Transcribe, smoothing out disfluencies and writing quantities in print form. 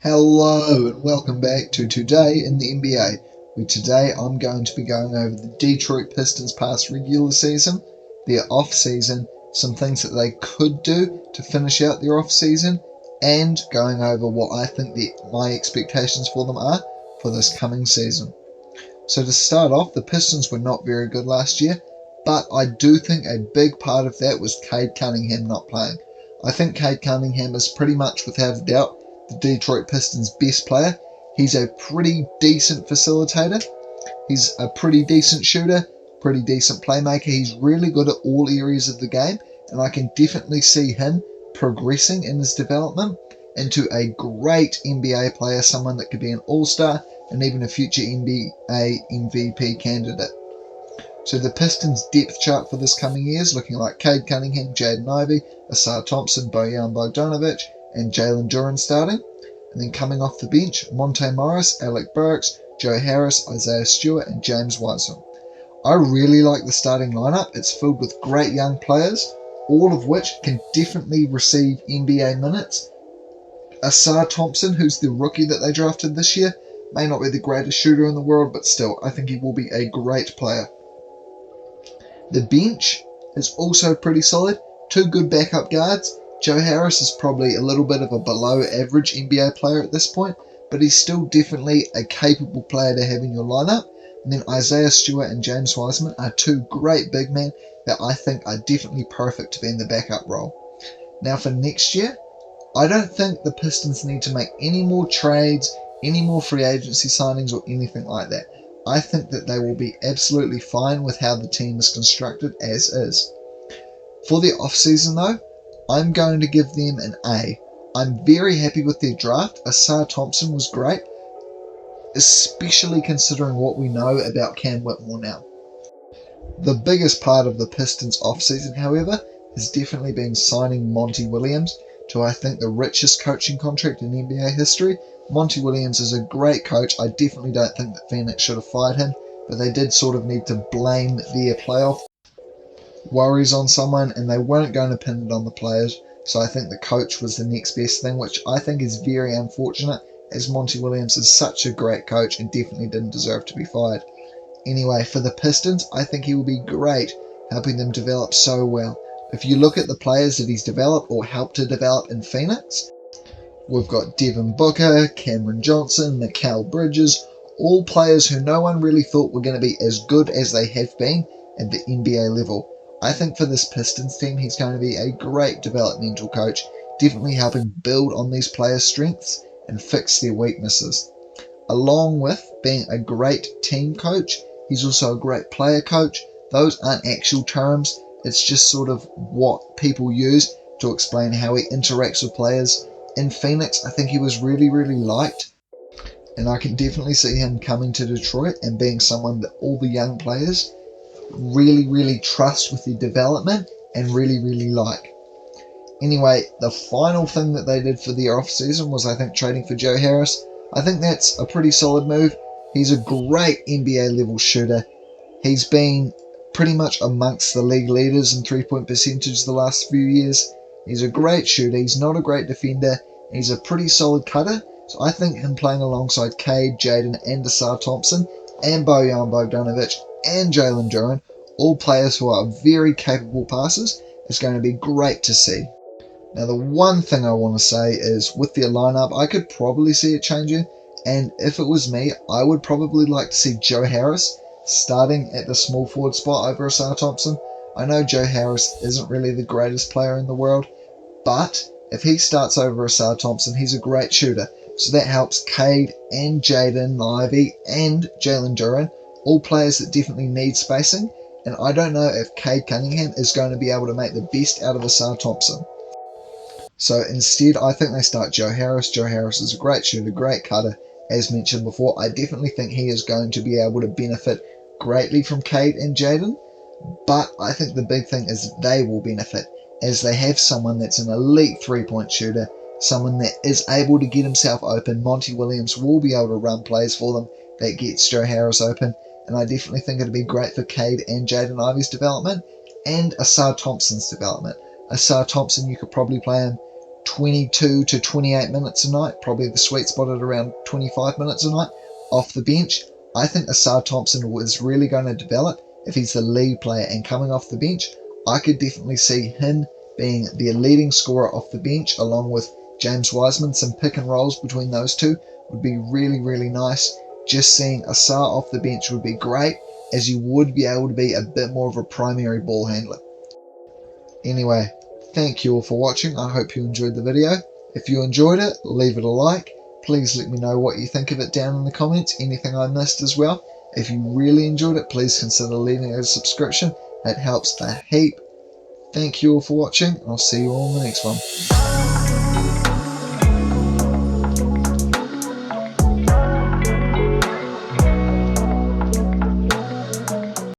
Hello and welcome back to Today in the NBA, where today I'm going to be going over the Detroit Pistons past regular season, their off season, some things that they could do to finish out their off season, and going over what I think my expectations for them are for this coming season. So to start off, the Pistons were not very good last year, but I do think a big part of that was Cade Cunningham not playing. I think Cade Cunningham is pretty much, without a doubt, the Detroit Pistons' best player. He's a pretty decent facilitator. He's a pretty decent shooter, pretty decent playmaker. He's really good at all areas of the game, and I can definitely see him progressing in his development into a great NBA player, someone that could be an all-star and even a future NBA MVP candidate. So the Pistons' depth chart for this coming year is looking like Cade Cunningham, Jaden Ivey, Asar Thompson, Bojan Bogdanovic, and Jalen Duren starting. And then coming off the bench, Monte Morris, Alec Burks, Joe Harris, Isaiah Stewart, and James Wiseman. I really like the starting lineup. It's filled with great young players, all of which can definitely receive NBA minutes. Asar Thompson, who's the rookie that they drafted this year, may not be the greatest shooter in the world, but still, I think he will be a great player. The bench is also pretty solid. Two good backup guards. Joe Harris is probably a little bit of a below average NBA player at this point, but he's still definitely a capable player to have in your lineup. And then Isaiah Stewart and James Wiseman are two great big men that I think are definitely perfect to be in the backup role. Now for next year, I don't think the Pistons need to make any more trades, any more free agency signings or anything like that. I think that they will be absolutely fine with how the team is constructed as is. For the off-season though, I'm going to give them an A. I'm very happy with their draft. Asar Thompson was great, especially considering what we know about Cam Whitmore now. The biggest part of the Pistons off-season, however, has definitely been signing Monty Williams to, I think, the richest coaching contract in NBA history. Monty Williams is a great coach. I definitely don't think that Phoenix should have fired him, but they did sort of need to blame their playoff worries on someone, and they weren't going to pin it on the players. So I think the coach was the next best thing, which I think is very unfortunate, as Monty Williams is such a great coach and definitely didn't deserve to be fired. Anyway, for the Pistons, I think he will be great, helping them develop so well. If you look at the players that he's developed or helped to develop in Phoenix, we've got Devin Booker, Cameron Johnson, Mikal Bridges, all players who no one really thought were going to be as good as they have been at the NBA level. I think for this Pistons team, he's going to be a great developmental coach, definitely helping build on these players' strengths and fix their weaknesses. Along with being a great team coach, he's also a great player coach. Those aren't actual terms, it's just sort of what people use to explain how he interacts with players. In Phoenix, I think he was really, really liked, and I can definitely see him coming to Detroit and being someone that all the young players really, really trust with their development and really, really like. Anyway, the final thing that they did for their off-season was, I think, trading for Joe Harris. I think that's a pretty solid move. He's a great NBA level shooter. He's been pretty much amongst the league leaders in three-point percentage the last few years. He's a great shooter. He's not a great defender. He's a pretty solid cutter. So I think him playing alongside Cade, Jaden, and Asar Thompson, and Bojan Bogdanovic, and Jalen Duren, all players who are very capable passers, is going to be great to see. Now, the one thing I want to say is, with their lineup, I could probably see it changing, and if it was me, I would probably like to see Joe Harris starting at the small forward spot over Asar Thompson. I know Joe Harris isn't really the greatest player in the world, but if he starts over Asar Thompson, he's a great shooter. So that helps Cade and Jaden Ivey and Jalen Duren, all players that definitely need spacing, and I don't know if Cade Cunningham is going to be able to make the best out of Asar Thompson. So instead, I think they start Joe Harris. Joe Harris is a great shooter, great cutter. As mentioned before, I definitely think he is going to be able to benefit greatly from Cade and Jaden, but I think the big thing is they will benefit, as they have someone that's an elite three-point shooter, someone that is able to get himself open. Monty Williams will be able to run plays for them that gets Joe Harris open, and I definitely think it'd be great for Cade and Jaden Ivey's development and Asar Thompson's development. Asar Thompson, you could probably play him 22 to 28 minutes a night, probably the sweet spot at around 25 minutes a night off the bench. I think Asar Thompson is really going to develop if he's the lead player, and coming off the bench, I could definitely see him being the leading scorer off the bench along with James Wiseman. Some pick and rolls between those two would be really, really nice. Just seeing Asar off the bench would be great, as you would be able to be a bit more of a primary ball handler. Anyway, thank you all for watching. I hope you enjoyed the video. If you enjoyed it, leave it a like. Please let me know what you think of it down in the comments, anything I missed as well. If you really enjoyed it, please consider leaving a subscription. It helps a heap. Thank you all for watching. I'll see you all in the next one.